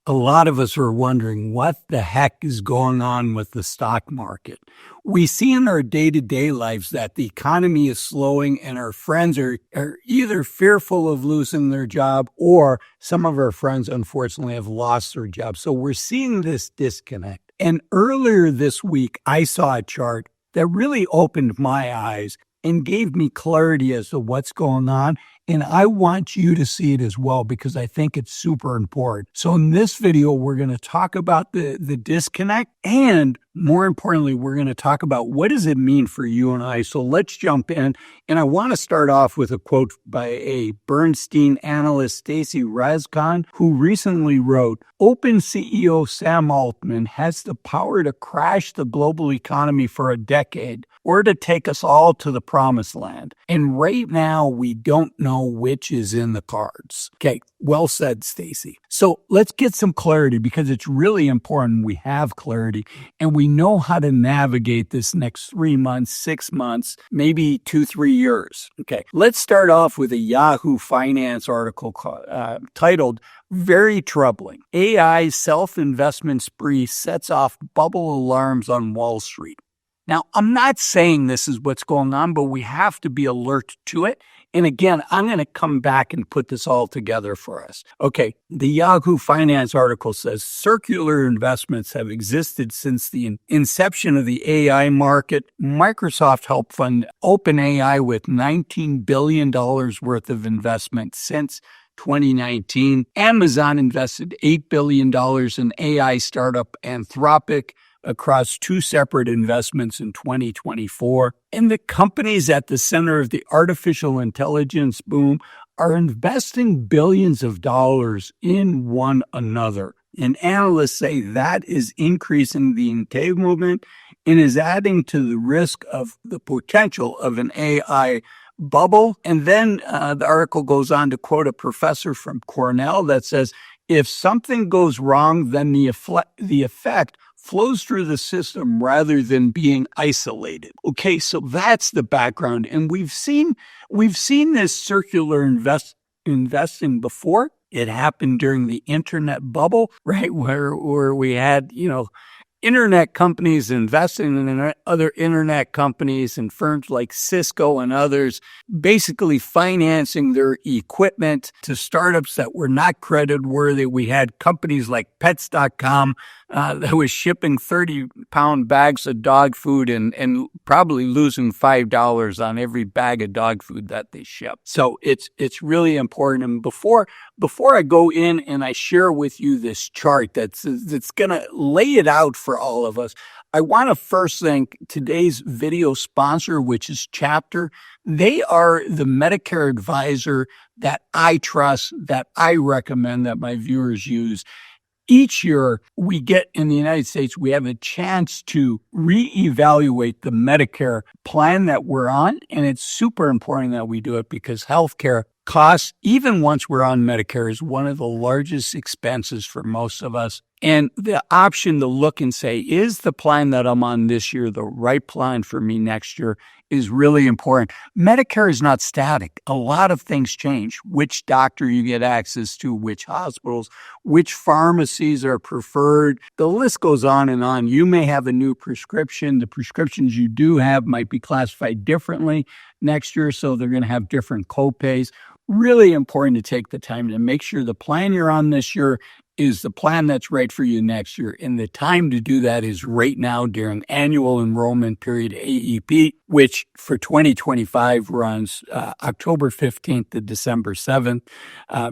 A lot of us are wondering what the heck is going on with the stock market. We see in our day-to-day lives that the economy is slowing and our friends are either fearful of losing their job or some of our friends, unfortunately, have lost their job. So we're seeing this disconnect. And earlier this week, I saw a chart that really opened my eyes and gave me clarity as to what's going on. And I want you to see it as well because I think it's super important. So in this video, we're going to talk about the disconnect, and more importantly, we're going to talk about what does it mean for you and I. So let's jump in. And I want to start off with a quote by a Bernstein analyst, Stacy Rasgon, who recently wrote, "Open CEO Sam Altman has the power to crash the global economy for a decade or to take us all to the promised land. And right now, we don't know which is in the cards." Okay, well said, Stacy. So let's get some clarity because it's really important we have clarity and we know how to navigate this next 3 months, 6 months, maybe 2-3 years. Okay, let's start off with a Yahoo Finance article titled, "Very Troubling. AI Self-Investment Spree Sets Off Bubble Alarms on Wall Street." Now, I'm not saying this is what's going on, but we have to be alert to it. And again, I'm going to come back and put this all together for us. Okay, the Yahoo Finance article says circular investments have existed since the inception of the AI market. Microsoft helped fund OpenAI with $19 billion worth of investment since 2019. Amazon invested $8 billion in AI startup Anthropic across 2 separate investments in 2024. And the companies at the center of the artificial intelligence boom are investing billions of dollars in one another. And analysts say that is increasing the entanglement and is adding to the risk of the potential of an AI bubble. And then the article goes on to quote a professor from Cornell that says, if something goes wrong, then the effect flows through the system rather than being isolated. Okay, so that's the background. And we've seen this circular investing before. It happened during the internet bubble, right? Where we had, internet companies investing in other internet companies and firms like Cisco and others, basically financing their equipment to startups that were not credit worthy. We had companies like Pets.com that was shipping 30-pound bags of dog food and probably losing $5 on every bag of dog food that they ship. So it's really important. And before I go in and I share with you this chart that's going to lay it out for all of us, I want to first thank today's video sponsor, which is Chapter. They are the Medicare advisor that I trust, that I recommend that my viewers use. Each year we get in the United States, we have a chance to reevaluate the Medicare plan that we're on. And it's super important that we do it because healthcare costs, even once we're on Medicare, is one of the largest expenses for most of us. And the option to look and say, is the plan that I'm on this year the right plan for me next year, is really important. Medicare is not static. A lot of things change. Which doctor you get access to, which hospitals, which pharmacies are preferred. The list goes on and on. You may have a new prescription. The prescriptions you do have might be classified differently next year, so they're going to have different copays. Really important to take the time to make sure the plan you're on this year is the plan that's right for you next year. And the time to do that is right now during annual enrollment period, AEP, which for 2025 runs October 15th to December 7th.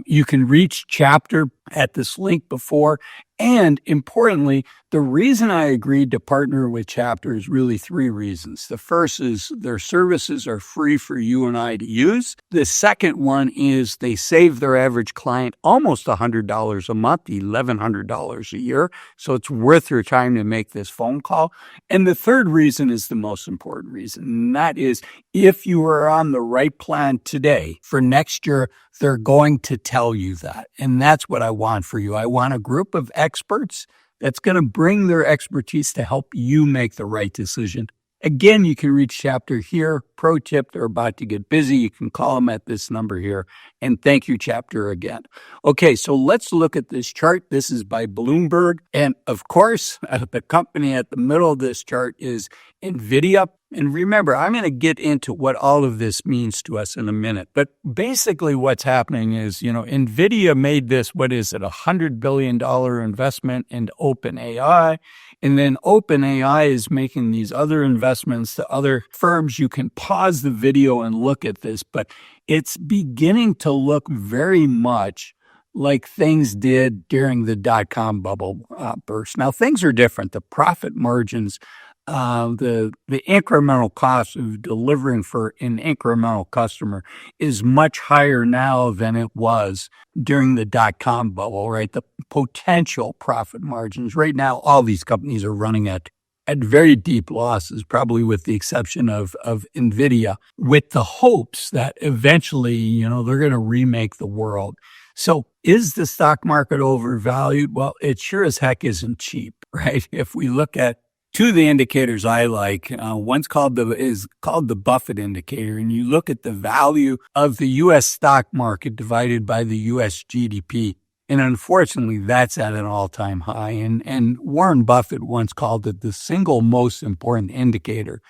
You can reach Chapter at this link before. And importantly, the reason I agreed to partner with Chapter is really 3 reasons. The first is their services are free for you and I to use. The second one is they save their average client almost $100 a month, $1,100 a year. So it's worth your time to make this phone call. And the third reason is the most important reason. And that is if you are on the right plan today for next year, they're going to tell you that. And that's what I want for you. I want a group of experts that's going to bring their expertise to help you make the right decision Again, you can reach Chapter here. Pro tip, they're about to get busy. You can call them at this number here. And thank you, Chapter, again. Okay, so let's look at this chart. This is by Bloomberg. And of course, the company at the middle of this chart is NVIDIA. And remember, I'm going to get into what all of this means to us in a minute. But basically what's happening is, NVIDIA made this, $100 billion investment into OpenAI. And then OpenAI is making these other investments to other firms. You can pause the video and look at this, but it's beginning to look very much like things did during the dot-com bubble burst. Now, things are different. The profit margins, the incremental cost of delivering for an incremental customer is much higher now than it was during the dot-com bubble, right? The potential profit margins right now, all these companies are running at very deep losses, probably with the exception of NVIDIA, with the hopes that eventually, they're going to remake the world. So is the stock market overvalued? Well, it sure as heck isn't cheap, right? If we look at two of the indicators I like, one's called the Buffett indicator, and you look at the value of the U.S. stock market divided by the U.S. GDP. And unfortunately, that's at an all-time high. And Warren Buffett once called it the single most important indicator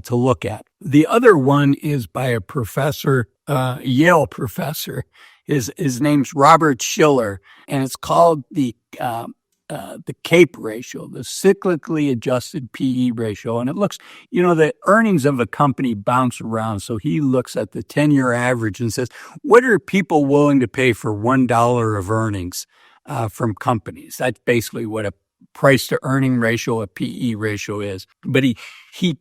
to look at. The other one is by a professor, Yale professor. His name's Robert Schiller, and it's called the CAPE ratio, the cyclically adjusted PE ratio. And it looks, the earnings of a company bounce around. So he looks at the 10-year average and says, what are people willing to pay for $1 of earnings from companies? That's basically what a price to earning ratio, a PE ratio is. But he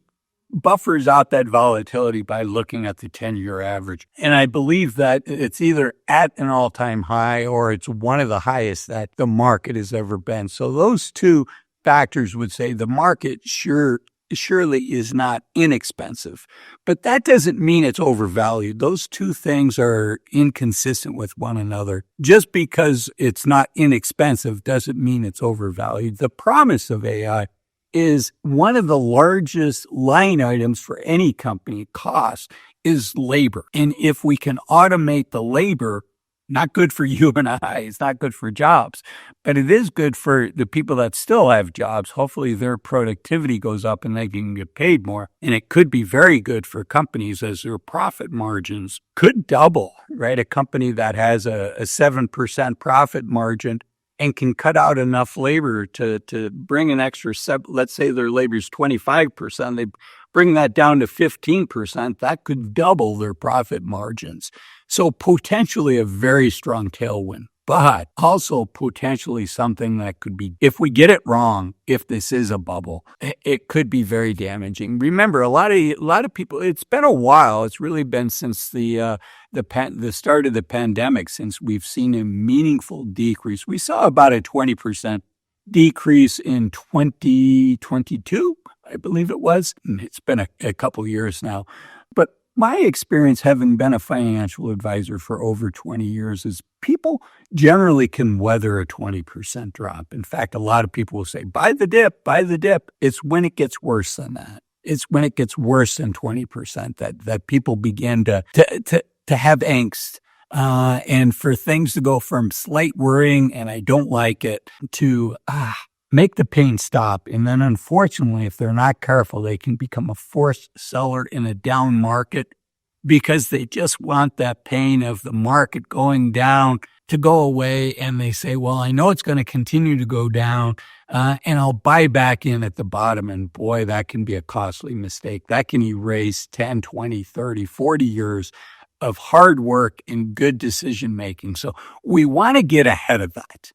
buffers out that volatility by looking at the 10-year average. And I believe that it's either at an all-time high or it's one of the highest that the market has ever been. So those two factors would say the market surely is not inexpensive. But that doesn't mean it's overvalued. Those two things are inconsistent with one another. Just because it's not inexpensive doesn't mean it's overvalued. The promise of AI is one of the largest line items for any company cost is labor. And if we can automate the labor, not good for you and I, it's not good for jobs, but it is good for the people that still have jobs. Hopefully their productivity goes up and they can get paid more. And it could be very good for companies as their profit margins could double, right? A company that has a 7% profit margin and can cut out enough labor to bring an extra, let's say their labor is 25%, they bring that down to 15%, that could double their profit margins. So potentially a very strong tailwind, but also potentially something that could be, if we get it wrong, if this is a bubble, it could be very damaging. Remember, a lot of people, it's been a while. It's really been since the start of the pandemic, since we've seen a meaningful decrease. We saw about a 20% decrease in 2022, I believe it was. It's been a couple years now. But my experience, having been a financial advisor for over 20 years, is people generally can weather a 20% drop. In fact, a lot of people will say, buy the dip, buy the dip. It's when it gets worse than that. It's when it gets worse than 20% that people begin to have angst. And for things to go from slight worrying and I don't like it to make the pain stop. And then unfortunately, if they're not careful, they can become a forced seller in a down market because they just want that pain of the market going down to go away. And they say, well, I know it's going to continue to go down and I'll buy back in at the bottom. And boy, that can be a costly mistake. That can erase 10, 20, 30, 40 years of hard work and good decision making. So we want to get ahead of that.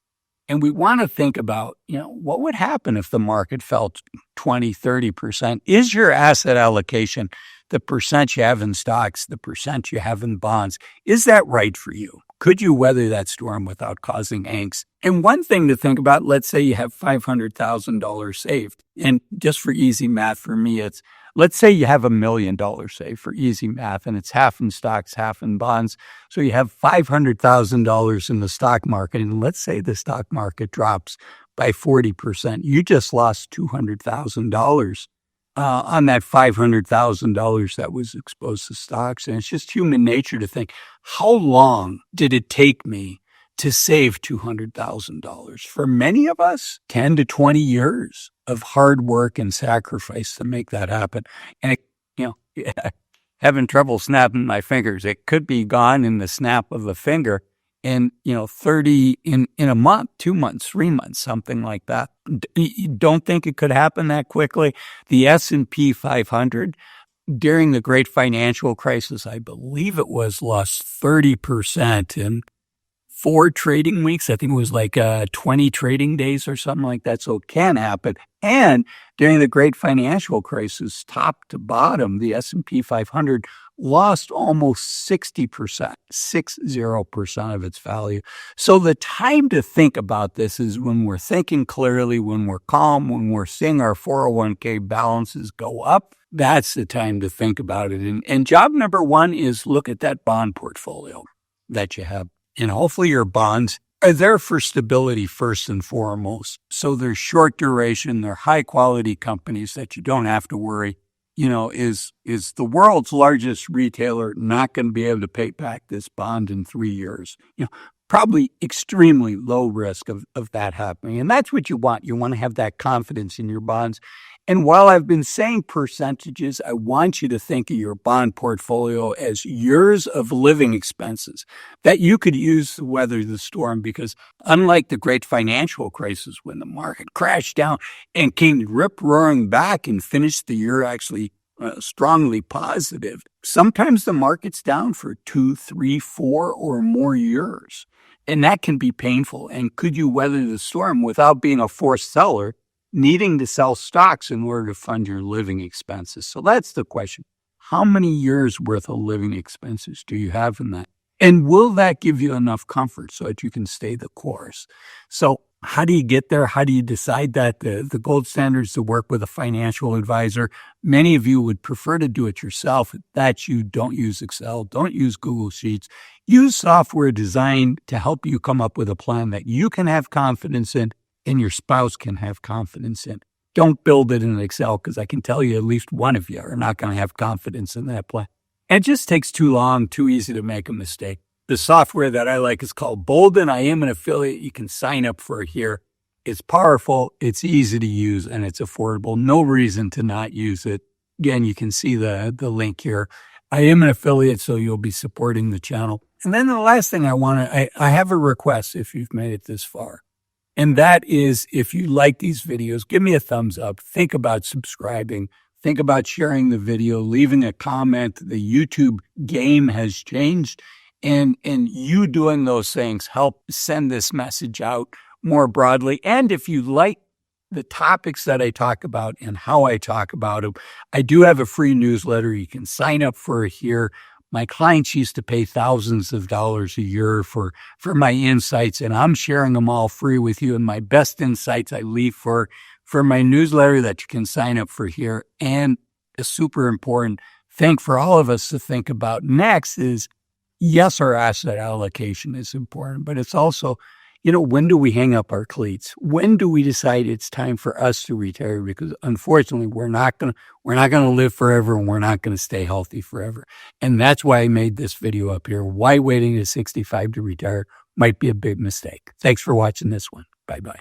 And we want to think about, what would happen if the market fell 20, 30%? Is your asset allocation, the percent you have in stocks, the percent you have in bonds, is that right for you? Could you weather that storm without causing angst? And one thing to think about, let's say you have $500,000 saved. And just for easy math for me, let's say you have $1 million saved for easy math, and it's half in stocks, half in bonds. So you have $500,000 in the stock market, and let's say the stock market drops by 40%. You just lost $200,000. on that $500,000 that was exposed to stocks. And it's just human nature to think, how long did it take me to save $200,000? For many of us, 10 to 20 years of hard work and sacrifice to make that happen. And, having trouble snapping my fingers. It could be gone in the snap of a finger in, 30 in a month, 2 months, 3 months, something like that. You don't think it could happen that quickly? The S&P 500 during the great financial crisis, I believe it was, lost 30% in 4 trading weeks. I think it was like 20 trading days or something like that. So it can happen. And during the great financial crisis, top to bottom, the S&P 500 lost almost 60%, 60% of its value. So the time to think about this is when we're thinking clearly, when we're calm, when we're seeing our 401k balances go up. That's the time to think about it. And job number 1 is look at that bond portfolio that you have. And hopefully your bonds are there for stability first and foremost. So they're short duration, they're high quality companies that you don't have to worry, is the world's largest retailer not going to be able to pay back this bond in 3 years? Probably extremely low risk of that happening. And that's what you want. You want to have that confidence in your bonds. And while I've been saying percentages, I want you to think of your bond portfolio as years of living expenses that you could use to weather the storm. Because unlike the great financial crisis when the market crashed down and came rip-roaring back and finished the year actually strongly positive, sometimes the market's down for 2, 3, 4 or more years. And that can be painful. And could you weather the storm without being a forced seller, needing to sell stocks in order to fund your living expenses? So that's the question. How many years worth of living expenses do you have in that? And will that give you enough comfort so that you can stay the course? So how do you get there? How do you decide that? The gold standard is to work with a financial advisor. Many of you would prefer to do it yourself. If that's you, don't use Excel. Don't use Google Sheets. Use software designed to help you come up with a plan that you can have confidence in and your spouse can have confidence in. Don't build it in Excel, because I can tell you at least one of you are not going to have confidence in that plan. And it just takes too long, too easy to make a mistake. The software that I like is called Bolden. I am an affiliate. You can sign up for it here. It's powerful, it's easy to use, and it's affordable. No reason to not use it. Again, you can see the link here. I am an affiliate, so you'll be supporting the channel. And then the last thing I have a request if you've made it this far. And that is, if you like these videos, give me a thumbs up. Think about subscribing. Think about sharing the video, leaving a comment. The YouTube game has changed. And you doing those things help send this message out more broadly. And if you like the topics that I talk about and how I talk about them, I do have a free newsletter. You can sign up for it here. My clients used to pay thousands of dollars a year for my insights, and I'm sharing them all free with you. And my best insights I leave for my newsletter that you can sign up for here. And a super important thing for all of us to think about next is, yes, our asset allocation is important, but it's also, when do we hang up our cleats? When do we decide it's time for us to retire? Because unfortunately, we're not going to live forever, and we're not going to stay healthy forever. And that's why I made this video up here. Why waiting to 65 to retire might be a big mistake. Thanks for watching this one. Bye-bye.